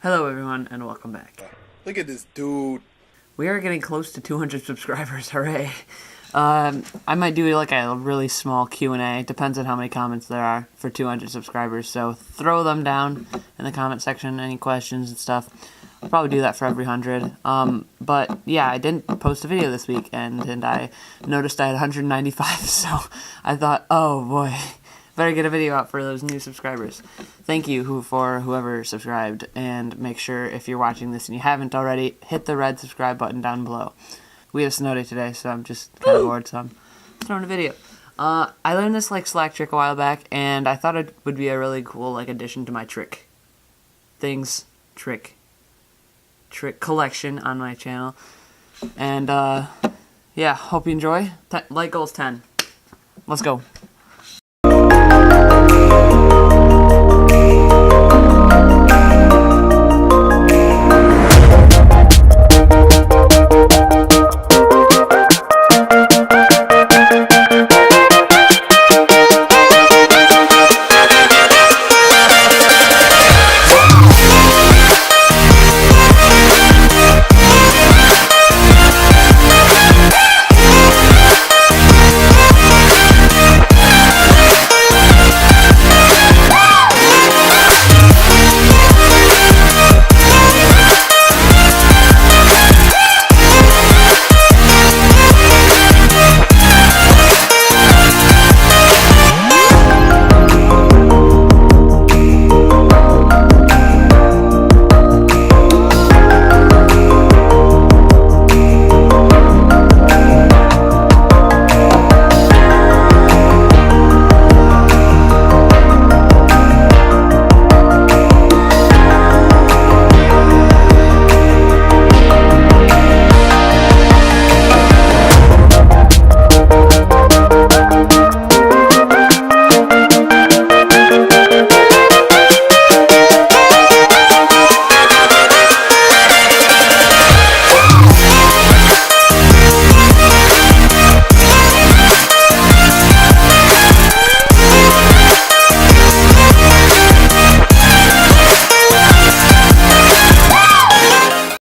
Hello everyone and welcome back. Look at this dude. We are getting close to 200 subscribers, hooray. I might do like a really small Q&A, depends on how many comments there are for 200 subscribers, so throw them down in the comment section, any questions and stuff. I'll probably do that for every 100. But yeah, I didn't post a video this week and I noticed I had 195, so I thought, oh boy, better get a video out for those new subscribers. Thank you for whoever subscribed, and make sure if you're watching this and you haven't already, hit the red subscribe button down below. We had a snow day today, so I'm just kind of bored, so I'm throwing a video. I learned this Slack trick a while back, and I thought it would be a really cool addition to my trick collection on my channel. And yeah, hope you enjoy. Like goals 10. Let's go.